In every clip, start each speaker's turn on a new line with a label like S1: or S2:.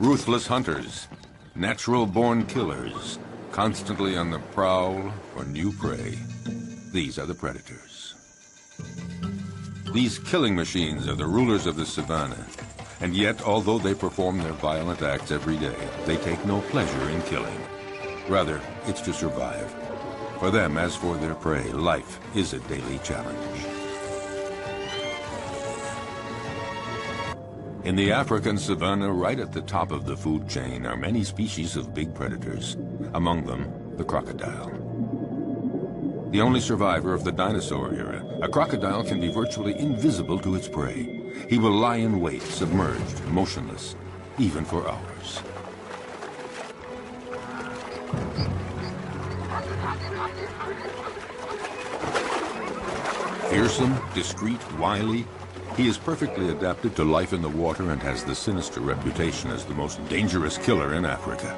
S1: Ruthless hunters, natural-born killers, constantly on the prowl for new prey. These are the predators. These killing machines are the rulers of the savannah, and yet, although they perform their violent acts every day, they take no pleasure in killing. Rather, it's to survive. For them, as for their prey, life is a daily challenge. In the African savanna, right at the top of the food chain, are many species of big predators, among them the crocodile. The only survivor of the dinosaur era, a crocodile can be virtually invisible to its prey. He will lie in wait, submerged, motionless, even for hours. Fearsome, discreet, wily, he is perfectly adapted to life in the water and has the sinister reputation as the most dangerous killer in Africa.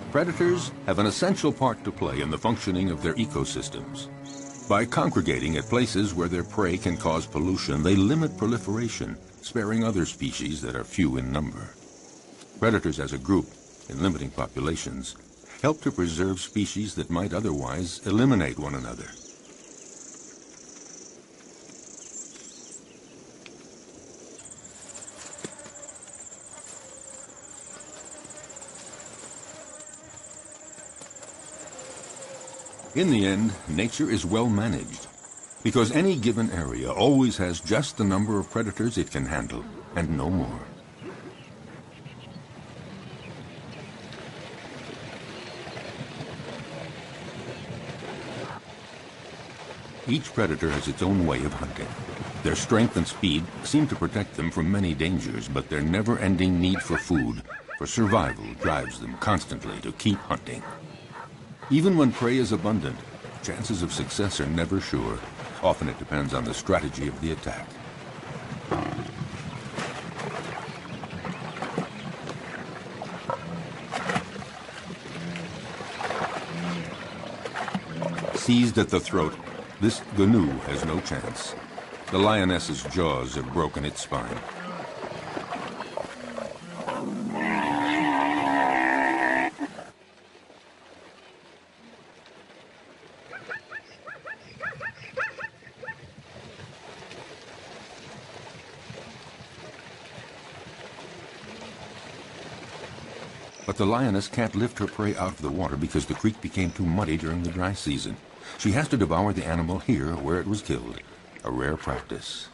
S1: Predators have an essential part to play in the functioning of their ecosystems. By congregating at places where their prey can cause pollution, they limit proliferation, sparing other species that are few in number. Predators as a group, in limiting populations, help to preserve species that might otherwise eliminate one another. In the end, nature is well managed, because any given area always has just the number of predators it can handle, and no more. Each predator has its own way of hunting. Their strength and speed seem to protect them from many dangers, but their never-ending need for food, for survival, drives them constantly to keep hunting. Even when prey is abundant, chances of success are never sure. Often it depends on the strategy of the attack. Seized at the throat, this gnu has no chance. The lioness's jaws have broken its spine. But the lioness can't lift her prey out of the water because the creek became too muddy during the dry season. She has to devour the animal here where it was killed, a rare practice.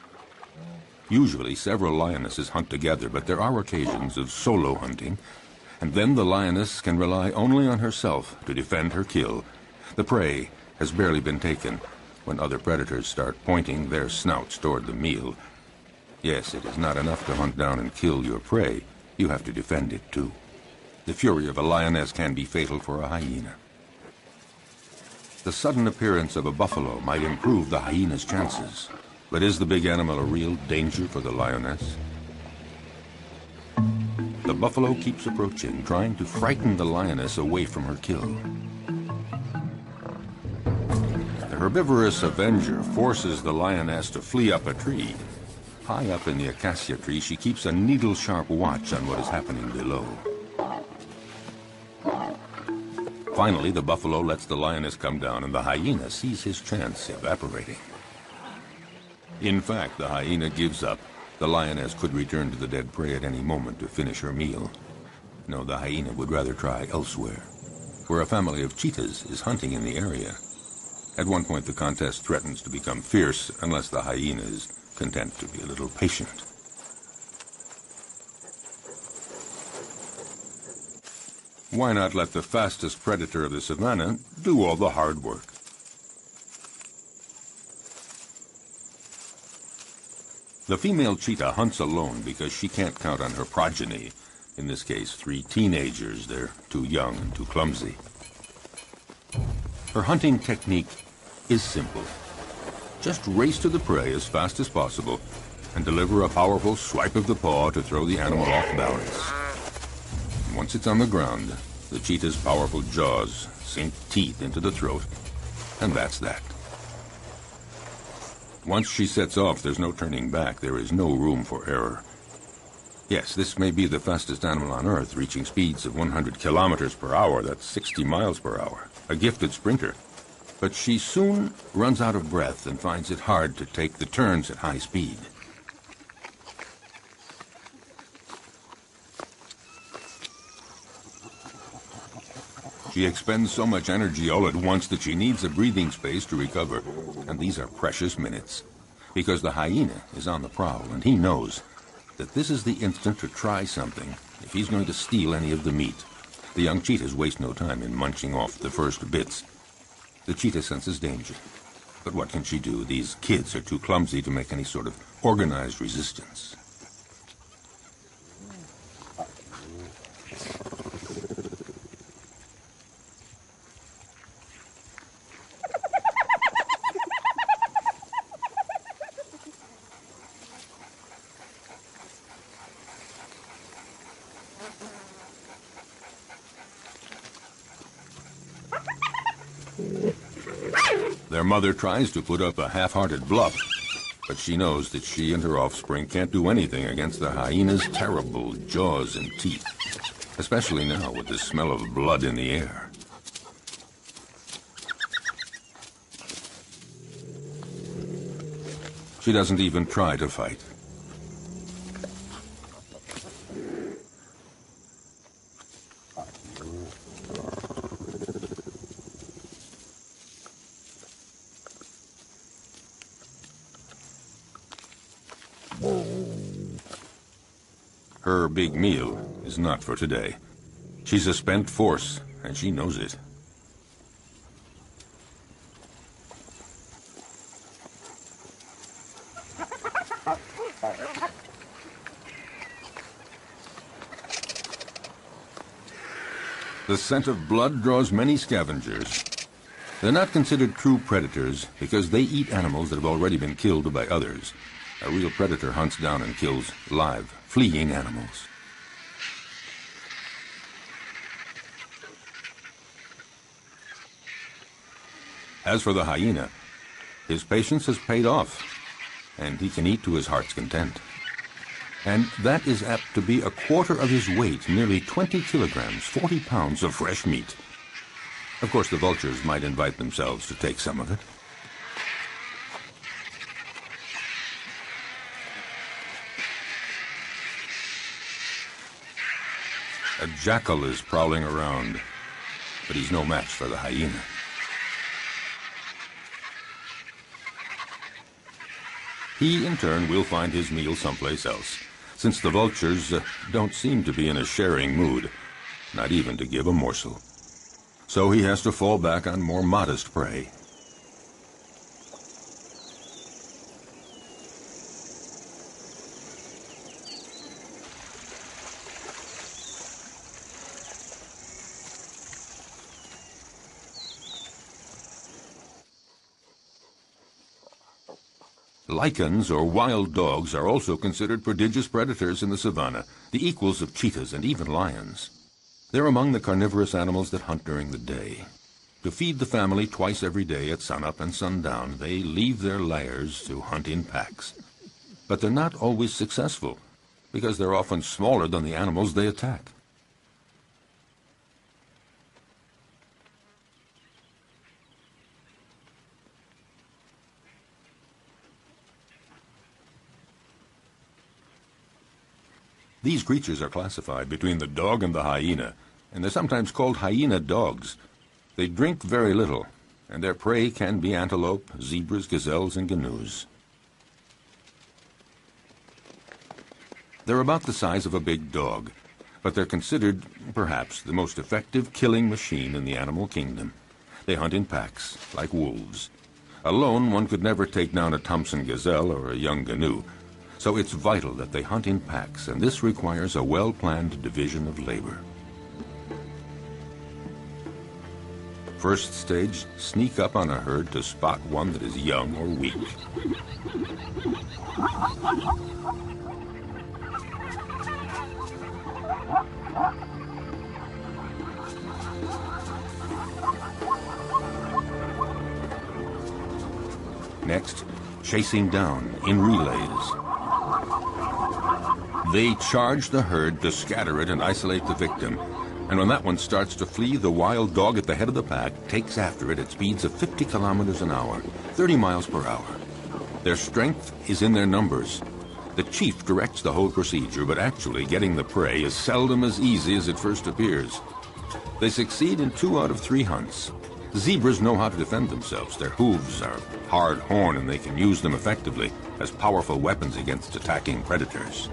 S1: Usually several lionesses hunt together, but there are occasions of solo hunting, and then the lioness can rely only on herself to defend her kill. The prey has barely been taken when other predators start pointing their snouts toward the meal. Yes, it is not enough to hunt down and kill your prey. You have to defend it too. The fury of a lioness can be fatal for a hyena. The sudden appearance of a buffalo might improve the hyena's chances. But is the big animal a real danger for the lioness? The buffalo keeps approaching, trying to frighten the lioness away from her kill. The herbivorous avenger forces the lioness to flee up a tree. High up in the acacia tree, she keeps a needle-sharp watch on what is happening below. Finally, the buffalo lets the lioness come down, and the hyena sees his chance evaporating. In fact, the hyena gives up. The lioness could return to the dead prey at any moment to finish her meal. No, the hyena would rather try elsewhere, where a family of cheetahs is hunting in the area. At one point, the contest threatens to become fierce unless the hyena is content to be a little patient. Why not let the fastest predator of the savannah do all the hard work? The female cheetah hunts alone because she can't count on her progeny. In this case, 3 teenagers. They're too young and too clumsy. Her hunting technique is simple. just race to the prey as fast as possible and deliver a powerful swipe of the paw to throw the animal off balance. Once it's on the ground, the cheetah's powerful jaws sink teeth into the throat, and that's that. Once she sets off, there's no turning back. There is no room for error. Yes, this may be the fastest animal on Earth, reaching speeds of 100 kilometers per hour. That's 60 miles per hour. A gifted sprinter. But she soon runs out of breath and finds it hard to take the turns at high speed. She expends so much energy all at once that she needs a breathing space to recover. And these are precious minutes, because the hyena is on the prowl, and he knows that this is the instant to try something if he's going to steal any of the meat. The young cheetahs waste no time in munching off the first bits. The cheetah senses danger. But what can she do? These kids are too clumsy to make any sort of organized resistance. Their mother tries to put up a half-hearted bluff, but she knows that she and her offspring can't do anything against the hyena's terrible jaws and teeth, especially now with the smell of blood in the air. She doesn't even try to fight. Her big meal is not for today. She's a spent force, and she knows it. The scent of blood draws many scavengers. They're not considered true predators because they eat animals that have already been killed by others. A real predator hunts down and kills live, fleeing animals. As for the hyena, his patience has paid off, and he can eat to his heart's content. And that is apt to be a quarter of his weight, nearly 20 kilograms, 40 pounds of fresh meat. Of course, the vultures might invite themselves to take some of it. A jackal is prowling around, but he's no match for the hyena. He, in turn, will find his meal someplace else, since the vultures don't seem to be in a sharing mood, not even to give a morsel. So he has to fall back on more modest prey. Lichens, or wild dogs, are also considered prodigious predators in the savanna, the equals of cheetahs and even lions. They're among the carnivorous animals that hunt during the day. To feed the family twice every day at sunup and sundown, they leave their lairs to hunt in packs. But they're not always successful, because they're often smaller than the animals they attack. These creatures are classified between the dog and the hyena, and they're sometimes called hyena dogs. They drink very little, and their prey can be antelope, zebras, gazelles, and gnus. They're about the size of a big dog, but they're considered, perhaps, the most effective killing machine in the animal kingdom. They hunt in packs, like wolves. Alone, one could never take down a Thompson gazelle or a young gnu. So it's vital that they hunt in packs, and this requires a well-planned division of labor. first stage, sneak up on a herd to spot one that is young or weak. Next, chasing down in relays. They charge the herd to scatter it and isolate the victim. And when that one starts to flee, the wild dog at the head of the pack takes after it at speeds of 50 kilometers an hour, 30 miles per hour. Their strength is in their numbers. The chief directs the whole procedure, but actually getting the prey is seldom as easy as it first appears. They succeed in 2 out of 3 hunts. Zebras know how to defend themselves. Their hooves are hard horn, and they can use them effectively as powerful weapons against attacking predators.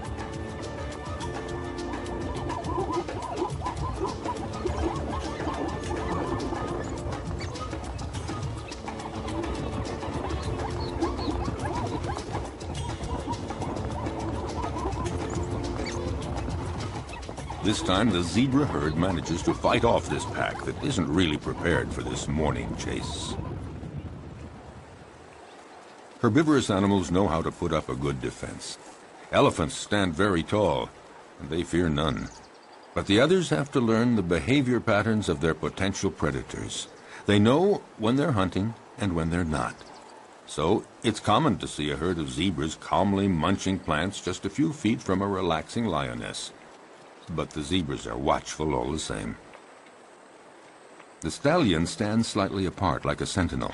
S1: This time, the zebra herd manages to fight off this pack that isn't really prepared for this morning chase. Herbivorous animals know how to put up a good defense. Elephants stand very tall, and they fear none. But the others have to learn the behavior patterns of their potential predators. They know when they're hunting and when they're not. So it's common to see a herd of zebras calmly munching plants just a few feet from a relaxing lioness. But the zebras are watchful all the same. The stallion stands slightly apart like a sentinel.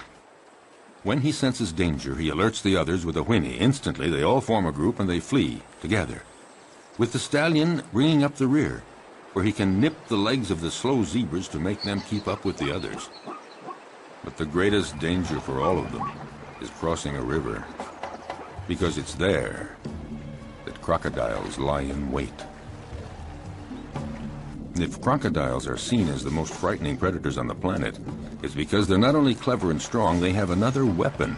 S1: When he senses danger, he alerts the others with a whinny. Instantly, they all form a group and they flee together, with the stallion bringing up the rear, where he can nip the legs of the slow zebras to make them keep up with the others. But the greatest danger for all of them is crossing a river, because it's there that crocodiles lie in wait. If crocodiles are seen as the most frightening predators on the planet, it's because they're not only clever and strong, they have another weapon: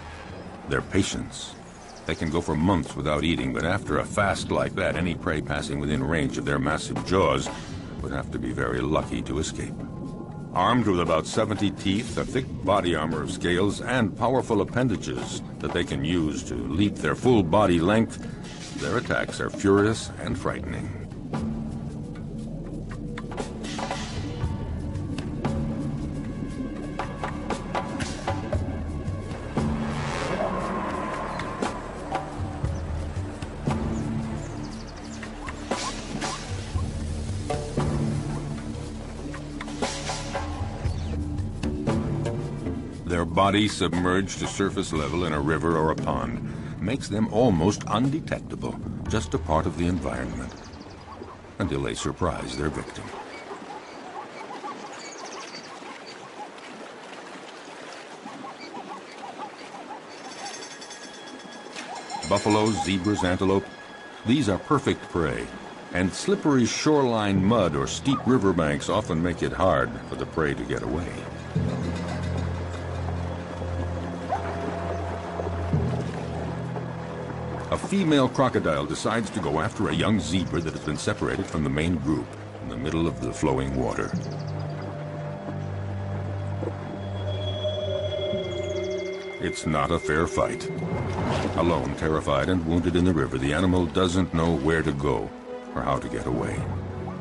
S1: their patience. They can go for months without eating, but after a fast like that, any prey passing within range of their massive jaws would have to be very lucky to escape. Armed with about 70 teeth, a thick body armor of scales, and powerful appendages that they can use to leap their full body length, their attacks are furious and frightening. Their body submerged to surface level in a river or a pond makes them almost undetectable, just a part of the environment, until they surprise their victim. Buffaloes, zebras, antelope, these are perfect prey, and slippery shoreline mud or steep riverbanks often make it hard for the prey to get away. A female crocodile decides to go after a young zebra that has been separated from the main group in the middle of the flowing water. It's not a fair fight. Alone, terrified and wounded in the river, the animal doesn't know where to go or how to get away.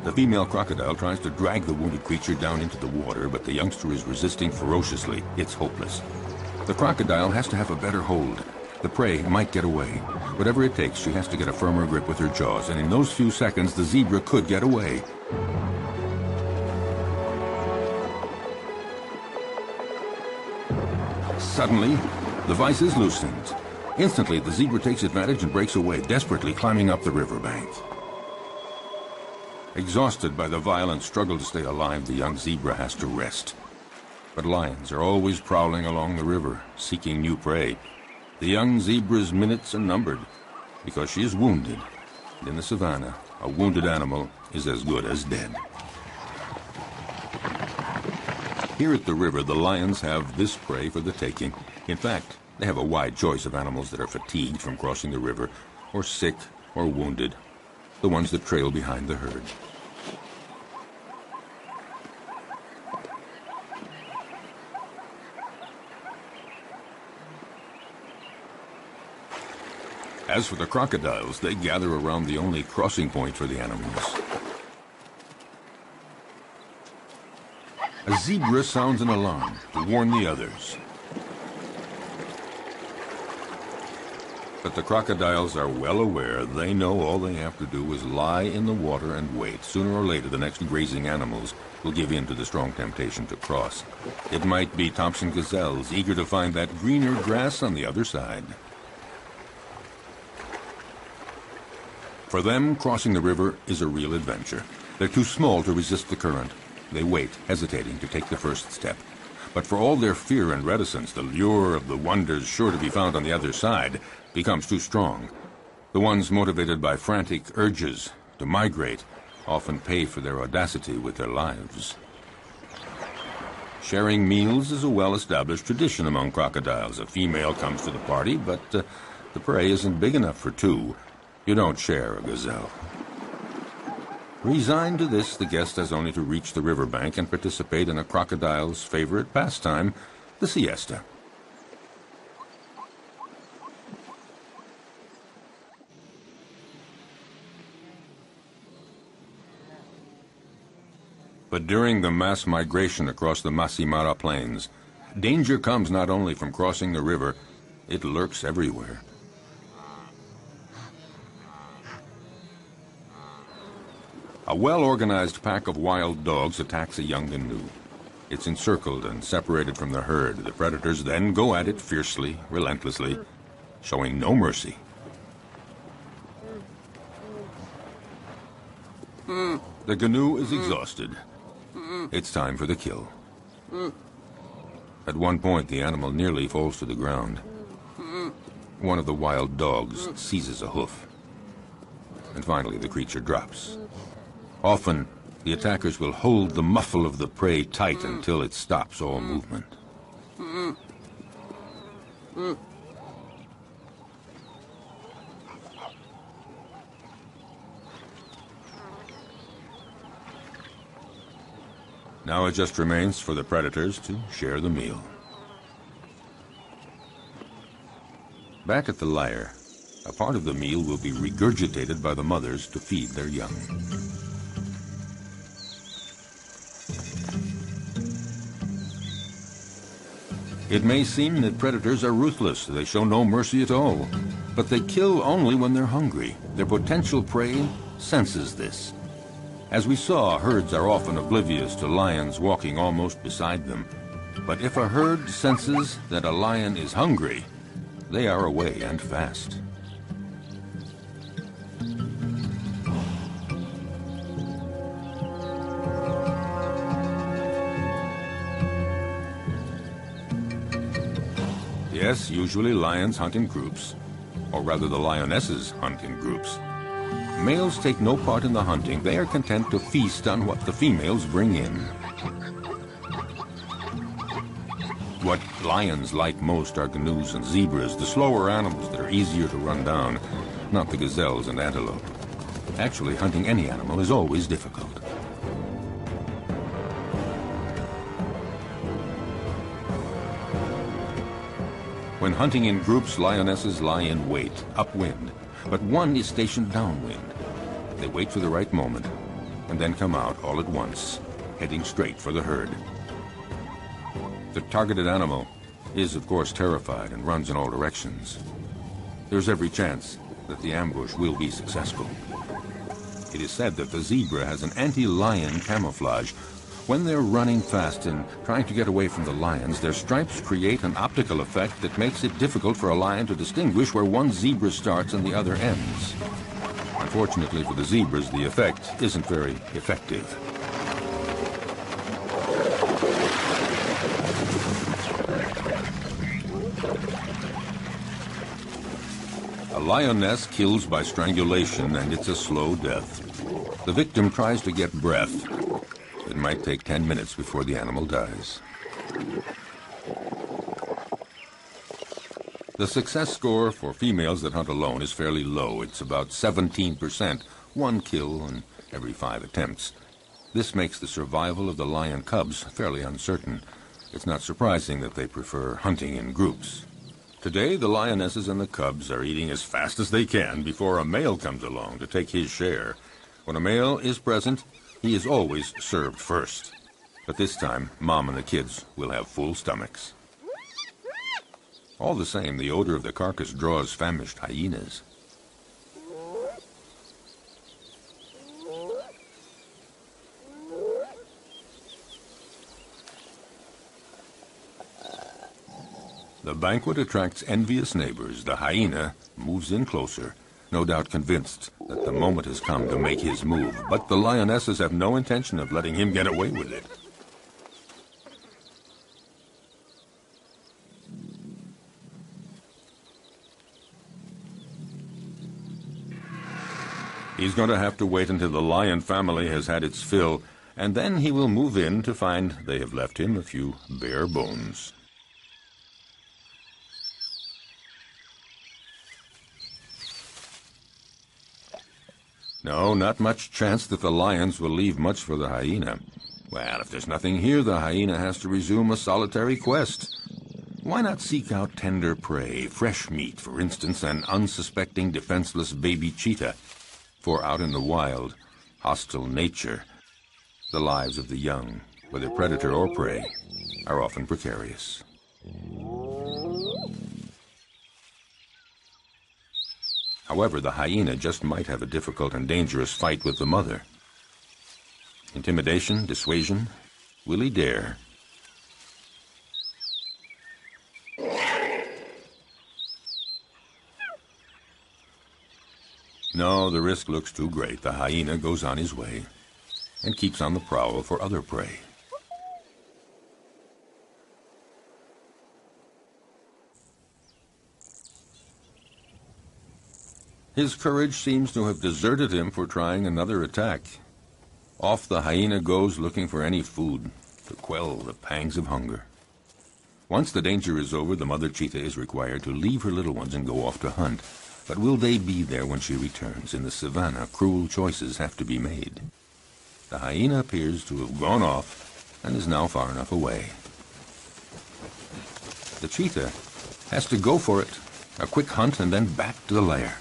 S1: The female crocodile tries to drag the wounded creature down into the water, but the youngster is resisting ferociously. It's hopeless. The crocodile has to have a better hold. The prey might get away. Whatever it takes, she has to get a firmer grip with her jaws, and in those few seconds, the zebra could get away. Suddenly, the vise is loosened. Instantly, the zebra takes advantage and breaks away, desperately climbing up the riverbank. Exhausted by the violent struggle to stay alive, the young zebra has to rest. But lions are always prowling along the river, seeking new prey. The young zebra's minutes are numbered because she is wounded. And in the savannah, a wounded animal is as good as dead. Here at the river, the lions have this prey for the taking. In fact, they have a wide choice of animals that are fatigued from crossing the river, or sick or wounded, the ones that trail behind the herd. As for the crocodiles, they gather around the only crossing point for the animals. A zebra sounds an alarm to warn the others. But the crocodiles are well aware. They know all they have to do is lie in the water and wait. Sooner or later, the next grazing animals will give in to the strong temptation to cross. It might be Thompson gazelles, eager to find that greener grass on the other side. For them, crossing the river is a real adventure. They're too small to resist the current. They wait, hesitating to take the first step. But for all their fear and reticence, the lure of the wonders sure to be found on the other side becomes too strong. The ones motivated by frantic urges to migrate often pay for their audacity with their lives. Sharing meals is a well-established tradition among crocodiles. A female comes to the party, but the prey isn't big enough for two. You don't share a gazelle. Resigned to this, the guest has only to reach the riverbank and participate in a crocodile's favorite pastime, the siesta. But during the mass migration across the Masimara Plains, danger comes not only from crossing the river, it lurks everywhere. A well-organized pack of wild dogs attacks a young gnu. It's encircled and separated from the herd. The predators then go at it fiercely, relentlessly, showing no mercy. The gnu is exhausted. It's time for the kill. At one point, the animal nearly falls to the ground. One of the wild dogs seizes a hoof. And finally, the creature drops. Often, the attackers will hold the muffle of the prey tight until it stops all movement. Now it just remains for the predators to share the meal. Back at the lair, a part of the meal will be regurgitated by the mothers to feed their young. It may seem that predators are ruthless. They show no mercy at all. But they kill only when they're hungry. Their potential prey senses this. As we saw, herds are often oblivious to lions walking almost beside them. But if a herd senses that a lion is hungry, they are away and fast. Yes, usually lions hunt in groups, or rather the lionesses hunt in groups. Males take no part in the hunting. They are content to feast on what the females bring in. What lions like most are gnus and zebras, the slower animals that are easier to run down, not the gazelles and antelope. Actually, hunting any animal is always difficult. When hunting in groups, lionesses lie in wait, upwind, but one is stationed downwind. They wait for the right moment, and then come out all at once, heading straight for the herd. The targeted animal is, of course, terrified and runs in all directions. There's every chance that the ambush will be successful. It is said that the zebra has an anti-lion camouflage. When they're running fast and trying to get away from the lions, their stripes create an optical effect that makes it difficult for a lion to distinguish where one zebra starts and the other ends. Unfortunately for the zebras, the effect isn't very effective. A lioness kills by strangulation, and it's a slow death. The victim tries to get breath. It might take 10 minutes before the animal dies. The success score for females that hunt alone is fairly low. It's about 17%, one kill in every 5 attempts. This makes the survival of the lion cubs fairly uncertain. It's not surprising that they prefer hunting in groups. Today, the lionesses and the cubs are eating as fast as they can before a male comes along to take his share. When a male is present, he is always served first. But this time, Mom and the kids will have full stomachs. All the same, the odor of the carcass draws famished hyenas. The banquet attracts envious neighbors. The hyena moves in closer, no doubt convinced that the moment has come to make his move. But the lionesses have no intention of letting him get away with it. He's going to have to wait until the lion family has had its fill, and then he will move in to find they have left him a few bare bones. No, not much chance that the lions will leave much for the hyena. Well, if there's nothing here, the hyena has to resume a solitary quest. Why not seek out tender prey, fresh meat, for instance, an unsuspecting, defenseless baby cheetah? For out in the wild, hostile nature, the lives of the young, whether predator or prey, are often precarious. However, the hyena just might have a difficult and dangerous fight with the mother. Intimidation, dissuasion, will he dare? No, the risk looks too great. The hyena goes on his way and keeps on the prowl for other prey. His courage seems to have deserted him for trying another attack. Off the hyena goes looking for any food to quell the pangs of hunger. Once the danger is over, the mother cheetah is required to leave her little ones and go off to hunt. But will they be there when she returns? In the savannah, cruel choices have to be made. The hyena appears to have gone off and is now far enough away. The cheetah has to go for it. A quick hunt and then back to the lair.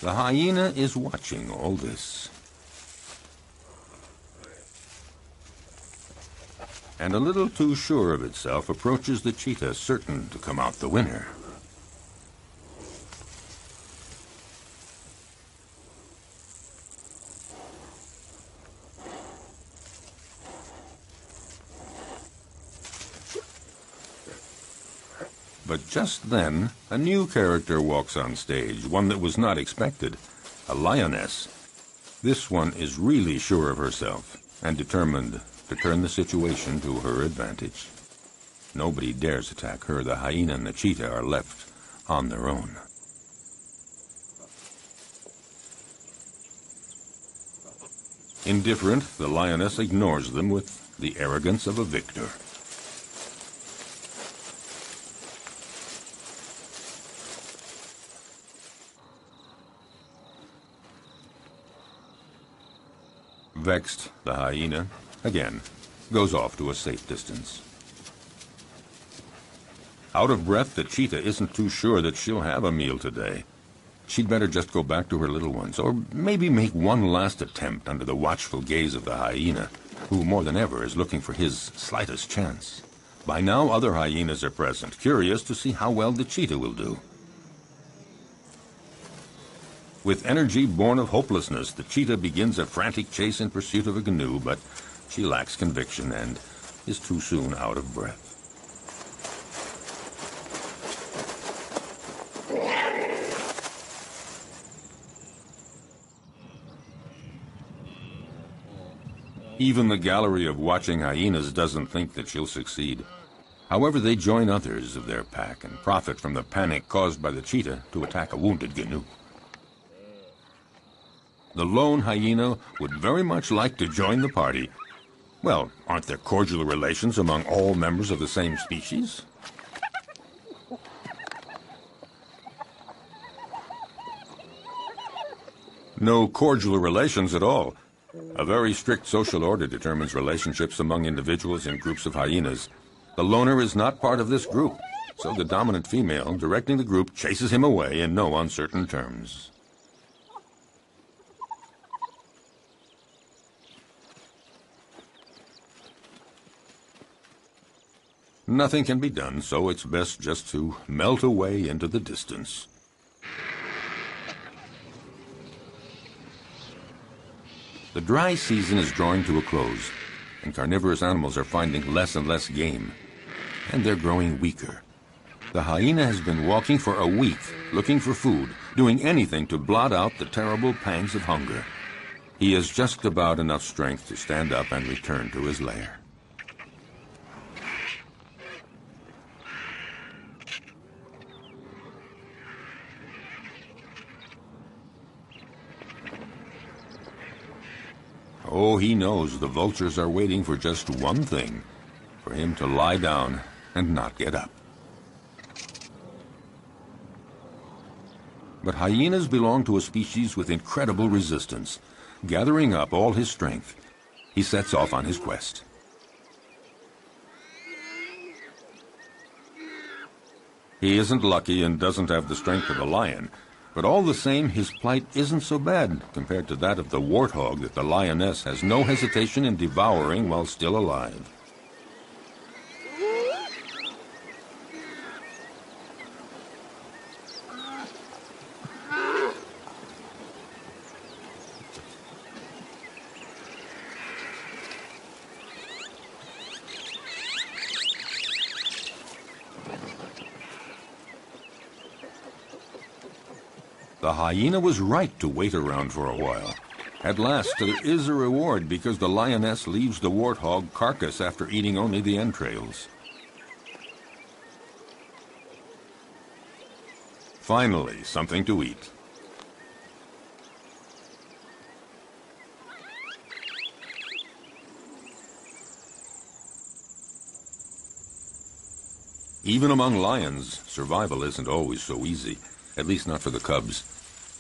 S1: The hyena is watching all this. And a little too sure of itself, approaches the cheetah, certain to come out the winner. But just then, a new character walks on stage, one that was not expected, a lioness. This one is really sure of herself and determined to turn the situation to her advantage. Nobody dares attack her. The hyena and the cheetah are left on their own. Indifferent, the lioness ignores them with the arrogance of a victor. Vexed, the hyena, again, goes off to a safe distance. Out of breath, the cheetah isn't too sure that she'll have a meal today. She'd better just go back to her little ones, or maybe make one last attempt under the watchful gaze of the hyena, who more than ever is looking for his slightest chance. By now, other hyenas are present, curious to see how well the cheetah will do. With energy born of hopelessness, the cheetah begins a frantic chase in pursuit of a canoe, but she lacks conviction and is too soon out of breath. Even the gallery of watching hyenas doesn't think that she'll succeed. However, they join others of their pack and profit from the panic caused by the cheetah to attack a wounded canoe. The lone hyena would very much like to join the party. Well, aren't there cordial relations among all members of the same species? No cordial relations at all. A very strict social order determines relationships among individuals in groups of hyenas. The loner is not part of this group, so the dominant female directing the group chases him away in no uncertain terms. Nothing can be done, so it's best just to melt away into the distance. The dry season is drawing to a close, and carnivorous animals are finding less and less game, and they're growing weaker. The hyena has been walking for a week, looking for food, doing anything to blot out the terrible pangs of hunger. He has just about enough strength to stand up and return to his lair. Oh, he knows the vultures are waiting for just one thing, for him to lie down and not get up. But hyenas belong to a species with incredible resistance. Gathering up all his strength, he sets off on his quest. He isn't lucky and doesn't have the strength of a lion, but all the same, his plight isn't so bad compared to that of the warthog that the lioness has no hesitation in devouring while still alive. The hyena was right to wait around for a while. At last, there is a reward because the lioness leaves the warthog carcass after eating only the entrails. Finally, something to eat. Even among lions, survival isn't always so easy, at least not for the cubs.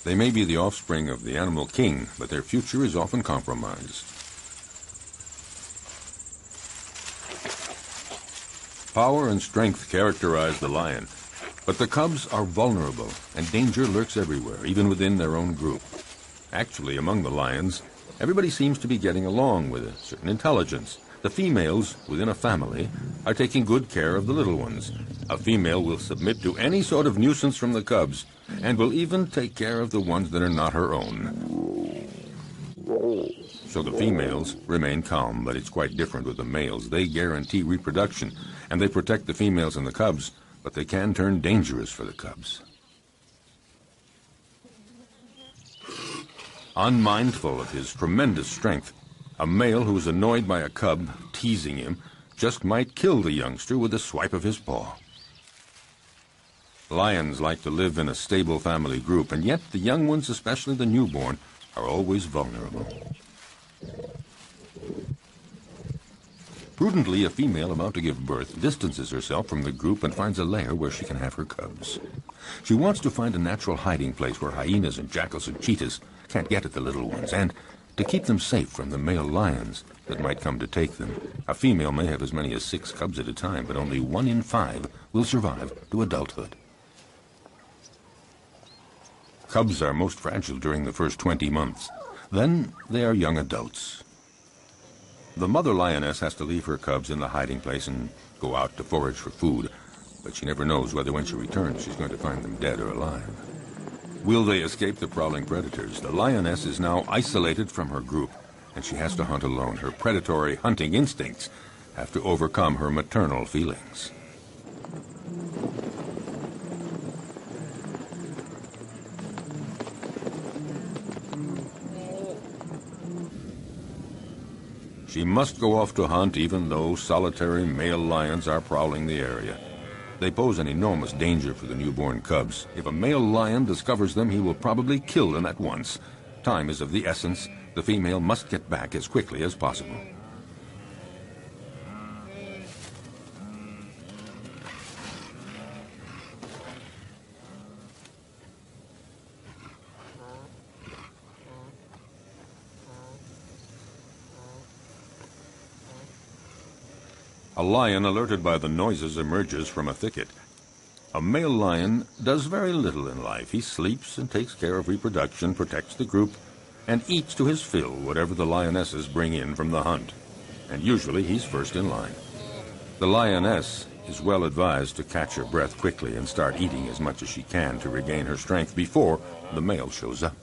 S1: They may be the offspring of the animal king, but their future is often compromised. Power and strength characterize the lion, but the cubs are vulnerable, and danger lurks everywhere, even within their own group. Actually, among the lions, everybody seems to be getting along with a certain intelligence. The females within a family are taking good care of the little ones. A female will submit to any sort of nuisance from the cubs, and will even take care of the ones that are not her own. So the females remain calm, but it's quite different with the males. They guarantee reproduction, and they protect the females and the cubs, but they can turn dangerous for the cubs. Unmindful of his tremendous strength, a male who is annoyed by a cub teasing him just might kill the youngster with a swipe of his paw. Lions like to live in a stable family group, and yet the young ones, especially the newborn, are always vulnerable. Prudently, a female about to give birth distances herself from the group and finds a lair where she can have her cubs. She wants to find a natural hiding place where hyenas and jackals and cheetahs can't get at the little ones, and to keep them safe from the male lions that might come to take them. A female may have as many as 6 cubs at a time, but only 1 in 5 will survive to adulthood. Cubs are most fragile during the first 20 months. Then they are young adults. The mother lioness has to leave her cubs in the hiding place and go out to forage for food, but she never knows whether when she returns she's going to find them dead or alive. Will they escape the prowling predators? The lioness is now isolated from her group, and she has to hunt alone. Her predatory hunting instincts have to overcome her maternal feelings. She must go off to hunt even though solitary male lions are prowling the area. They pose an enormous danger for the newborn cubs. If a male lion discovers them, he will probably kill them at once. Time is of the essence. The female must get back as quickly as possible. A lion alerted by the noises emerges from a thicket. A male lion does very little in life. He sleeps and takes care of reproduction, protects the group, and eats to his fill whatever the lionesses bring in from the hunt. And usually he's first in line. The lioness is well advised to catch her breath quickly and start eating as much as she can to regain her strength before the male shows up.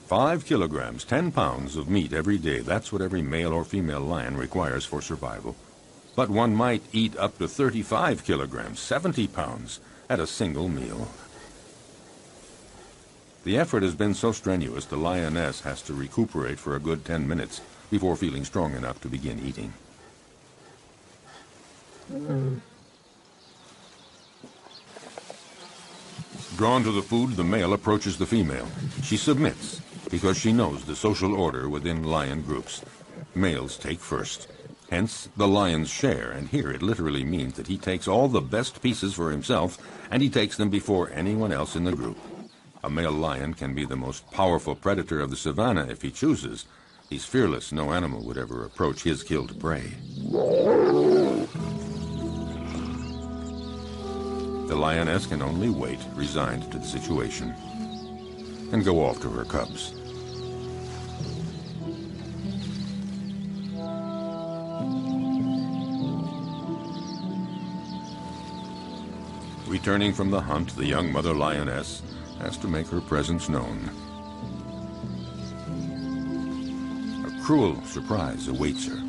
S1: "5 kilograms, 10 pounds of meat every day. That's what every male or female lion requires for survival. But one might eat up to 35 kilograms, 70 pounds, at a single meal." The effort has been so strenuous the lioness has to recuperate for a good 10 minutes before feeling strong enough to begin eating. Drawn to the food, the male approaches the female. She submits because she knows the social order within lion groups. Males take first. Hence the lion's share, and here it literally means that he takes all the best pieces for himself, and he takes them before anyone else in the group. A male lion can be the most powerful predator of the savannah if he chooses. He's fearless. No animal would ever approach his killed prey. The lioness can only wait, resigned to the situation, and go off to her cubs. Returning from the hunt, the young mother lioness has to make her presence known. A cruel surprise awaits her.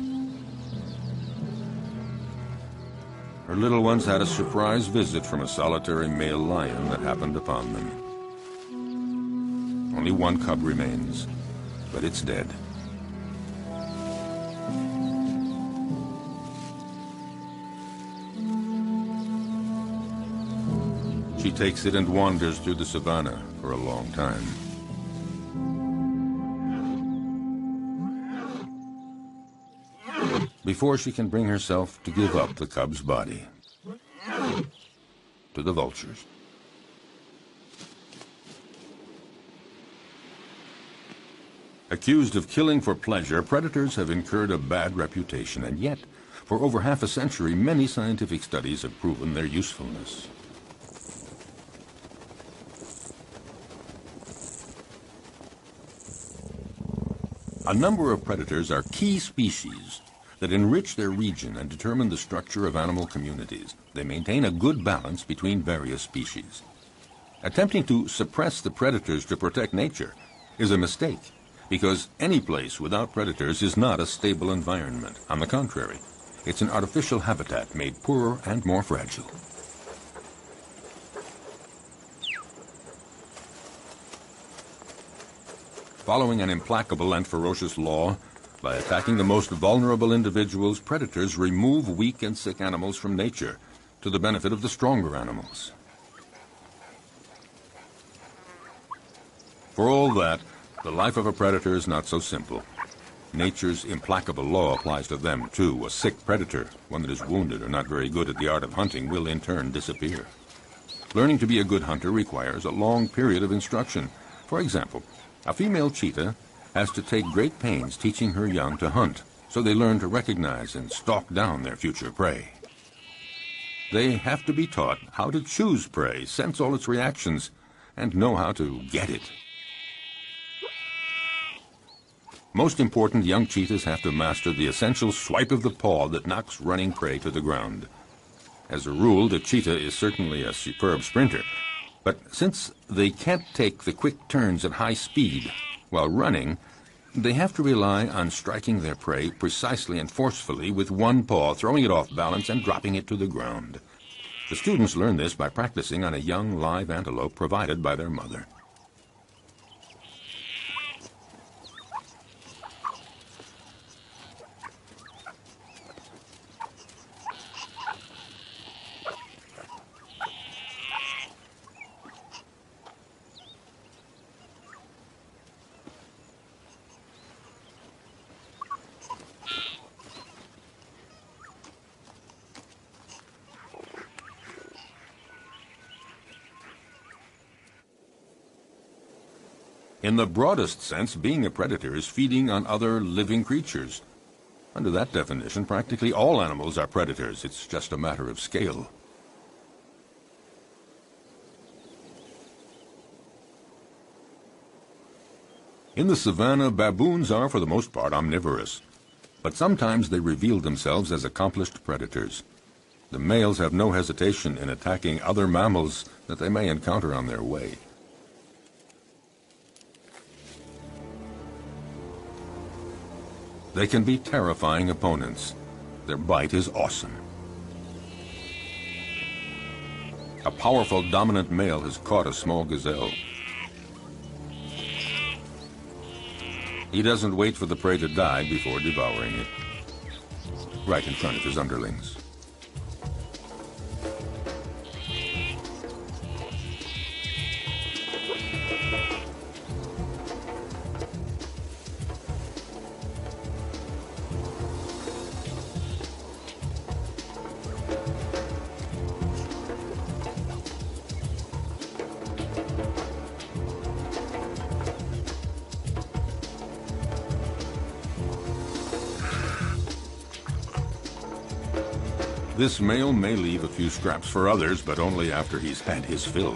S1: Her little ones had a surprise visit from a solitary male lion that happened upon them. Only one cub remains, but it's dead. She takes it and wanders through the savannah for a long time. Before she can bring herself to give up the cub's body to the vultures. Accused of killing for pleasure, predators have incurred a bad reputation, and yet, for over half a century, many scientific studies have proven their usefulness. A number of predators are key species that enrich their region and determine the structure of animal communities. They maintain a good balance between various species. Attempting to suppress the predators to protect nature is a mistake, because any place without predators is not a stable environment. On the contrary, it's an artificial habitat made poorer and more fragile. Following an implacable and ferocious law, by attacking the most vulnerable individuals, predators remove weak and sick animals from nature to the benefit of the stronger animals. For all that, the life of a predator is not so simple. Nature's implacable law applies to them, too. A sick predator, one that is wounded or not very good at the art of hunting, will in turn disappear. Learning to be a good hunter requires a long period of instruction. For example, a female cheetah has to take great pains teaching her young to hunt, so they learn to recognize and stalk down their future prey. They have to be taught how to choose prey, sense all its reactions, and know how to get it. Most important, young cheetahs have to master the essential swipe of the paw that knocks running prey to the ground. As a rule, the cheetah is certainly a superb sprinter, but since they can't take the quick turns at high speed while running, they have to rely on striking their prey precisely and forcefully with one paw, throwing it off balance and dropping it to the ground. The students learn this by practicing on a young live antelope provided by their mother. In the broadest sense, being a predator is feeding on other living creatures. Under that definition, practically all animals are predators. It's just a matter of scale. In the savannah, baboons are, for the most part, omnivorous. But sometimes they reveal themselves as accomplished predators. The males have no hesitation in attacking other mammals that they may encounter on their way. They can be terrifying opponents. Their bite is awesome. A powerful dominant male has caught a small gazelle. He doesn't wait for the prey to die before devouring it, right in front of his underlings. This male may leave a few scraps for others, but only after he's had his fill.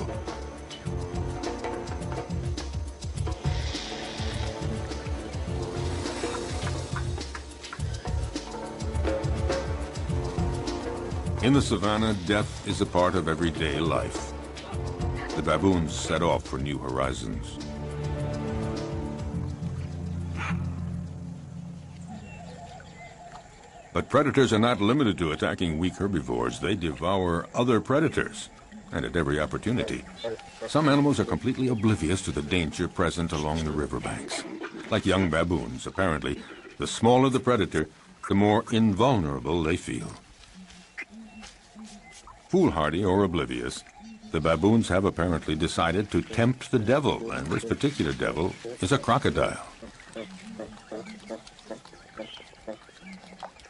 S1: In the savannah, death is a part of everyday life. The baboons set off for new horizons. But predators are not limited to attacking weak herbivores. They devour other predators, and at every opportunity. Some animals are completely oblivious to the danger present along the riverbanks. Like young baboons, apparently, the smaller the predator, the more invulnerable they feel. Foolhardy or oblivious, the baboons have apparently decided to tempt the devil, and this particular devil is a crocodile.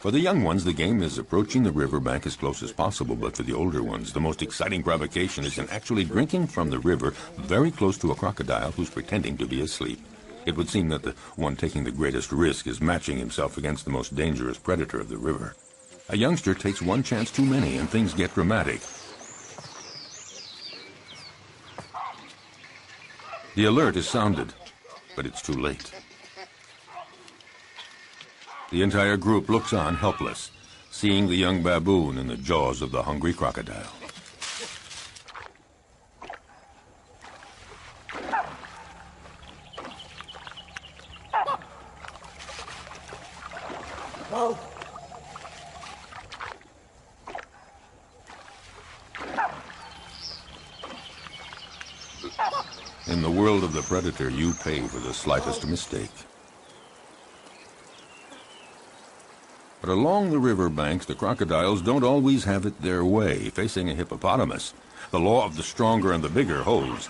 S1: For the young ones, the game is approaching the riverbank as close as possible, but for the older ones, the most exciting provocation is in actually drinking from the river very close to a crocodile who's pretending to be asleep. It would seem that the one taking the greatest risk is matching himself against the most dangerous predator of the river. A youngster takes one chance too many, and things get dramatic. The alert is sounded, but it's too late. The entire group looks on helpless, seeing the young baboon in the jaws of the hungry crocodile. In the world of the predator, you pay for the slightest mistake. But along the riverbanks, the crocodiles don't always have it their way. Facing a hippopotamus, the law of the stronger and the bigger holds,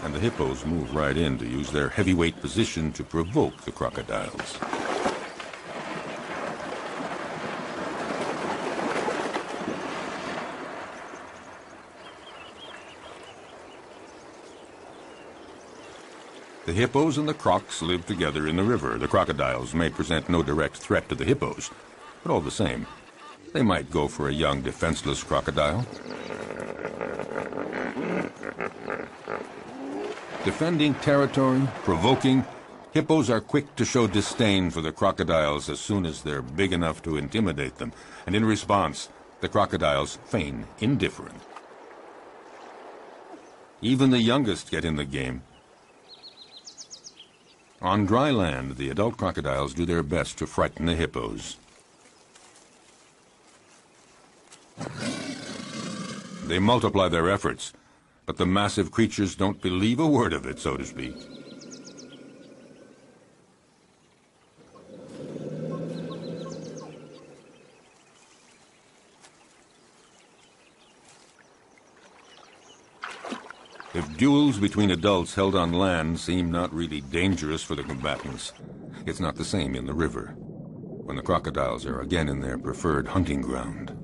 S1: and the hippos move right in to use their heavyweight position to provoke the crocodiles. The hippos and the crocs live together in the river. The crocodiles may present no direct threat to the hippos, but all the same, they might go for a young, defenseless crocodile. Defending territory, provoking, hippos are quick to show disdain for the crocodiles as soon as they're big enough to intimidate them, and in response, the crocodiles feign indifferent. Even the youngest get in the game. On dry land, the adult crocodiles do their best to frighten the hippos. They multiply their efforts, but the massive creatures don't believe a word of it, so to speak. If duels between adults held on land seem not really dangerous for the combatants, it's not the same in the river, when the crocodiles are again in their preferred hunting ground.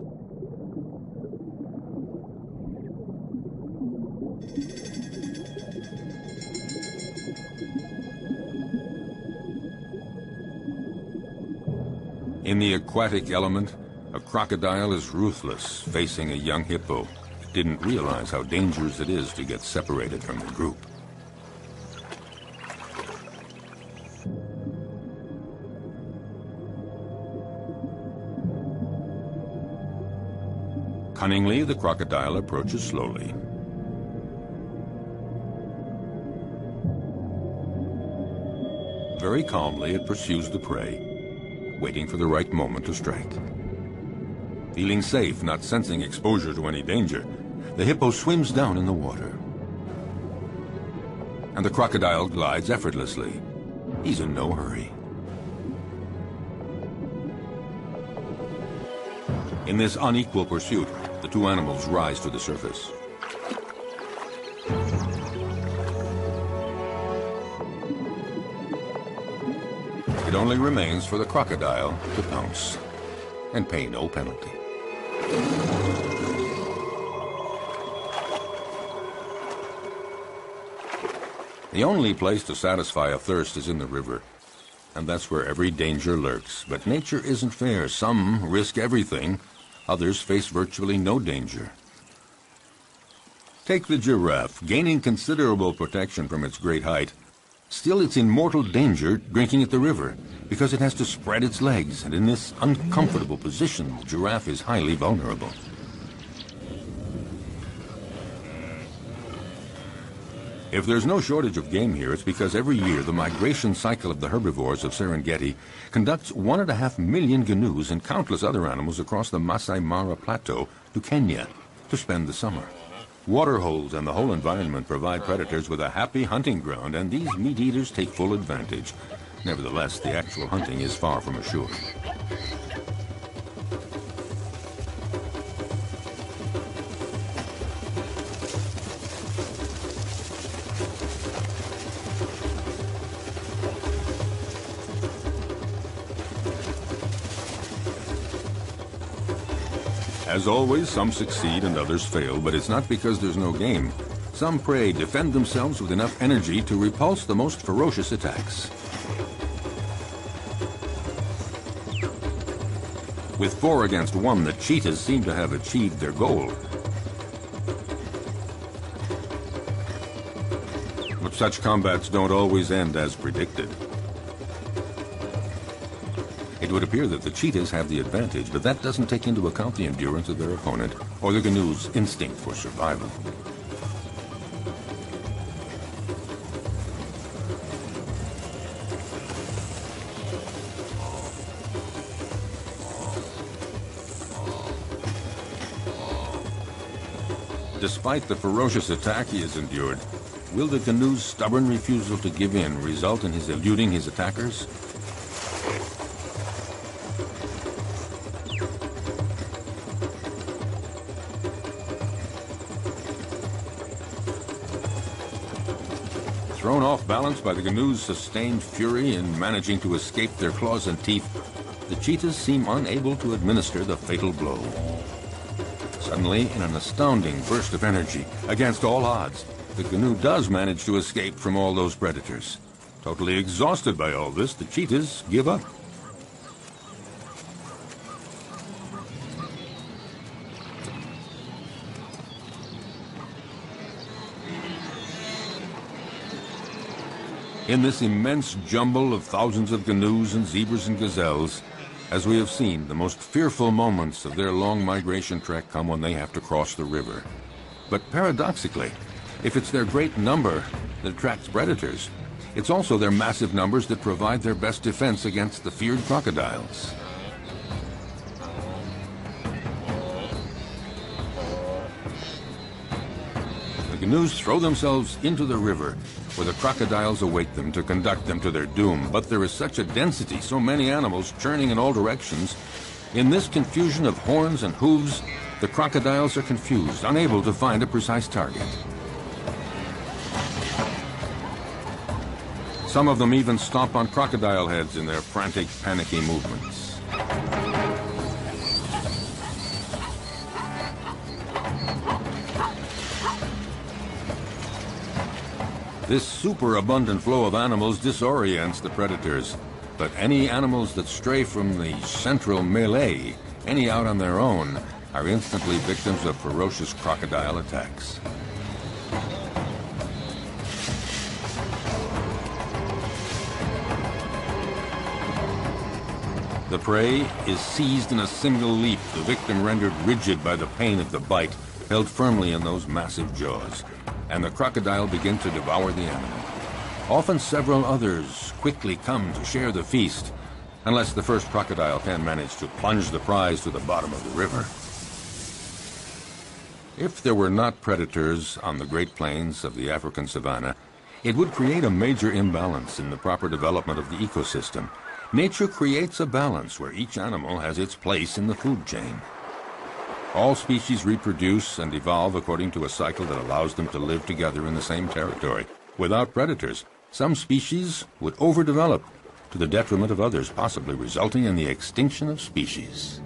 S1: In the aquatic element, a crocodile is ruthless, facing a young hippo. It didn't realize how dangerous it is to get separated from the group. Cunningly, the crocodile approaches slowly. Very calmly, it pursues the prey, waiting for the right moment to strike. Feeling safe, not sensing exposure to any danger, the hippo swims down in the water. And the crocodile glides effortlessly. He's in no hurry. In this unequal pursuit, the two animals rise to the surface. It only remains for the crocodile to pounce and pay no penalty. The only place to satisfy a thirst is in the river, and that's where every danger lurks. But nature isn't fair. Some risk everything, others face virtually no danger. Take the giraffe, gaining considerable protection from its great height. Still, it's in mortal danger drinking at the river because it has to spread its legs, and in this uncomfortable position, the giraffe is highly vulnerable. If there's no shortage of game here, it's because every year the migration cycle of the herbivores of Serengeti conducts 1.5 million gnus and countless other animals across the Masai Mara Plateau to Kenya to spend the summer. Waterholes and the whole environment provide predators with a happy hunting ground, and these meat-eaters take full advantage. Nevertheless, the actual hunting is far from assured. As always, some succeed and others fail, but it's not because there's no game. Some prey defend themselves with enough energy to repulse the most ferocious attacks. With 4 against 1, the cheetahs seem to have achieved their goal. But such combats don't always end as predicted. It would appear that the cheetahs have the advantage, but that doesn't take into account the endurance of their opponent or the gnu's instinct for survival. Despite the ferocious attack he has endured, will the gnu's stubborn refusal to give in result in his eluding his attackers? Thrown off balance by the gnu's sustained fury in managing to escape their claws and teeth, the cheetahs seem unable to administer the fatal blow. Suddenly, in an astounding burst of energy, against all odds, the gnu does manage to escape from all those predators. Totally exhausted by all this, the cheetahs give up. In this immense jumble of thousands of gnus and zebras and gazelles, as we have seen, the most fearful moments of their long migration trek come when they have to cross the river. But paradoxically, if it's their great number that attracts predators, it's also their massive numbers that provide their best defense against the feared crocodiles. The gnus throw themselves into the river, where the crocodiles await them to conduct them to their doom. But there is such a density, so many animals churning in all directions. In this confusion of horns and hooves, the crocodiles are confused, unable to find a precise target. Some of them even stomp on crocodile heads in their frantic, panicky movements. This superabundant flow of animals disorients the predators. But any animals that stray from the central melee, any out on their own, are instantly victims of ferocious crocodile attacks. The prey is seized in a single leap, the victim rendered rigid by the pain of the bite, held firmly in those massive jaws, and the crocodile begins to devour the animal. Often several others quickly come to share the feast, unless the first crocodile can manage to plunge the prize to the bottom of the river. If there were not predators on the Great Plains of the African savanna, it would create a major imbalance in the proper development of the ecosystem. Nature creates a balance where each animal has its place in the food chain. All species reproduce and evolve according to a cycle that allows them to live together in the same territory. Without predators, some species would overdevelop to the detriment of others, possibly resulting in the extinction of species.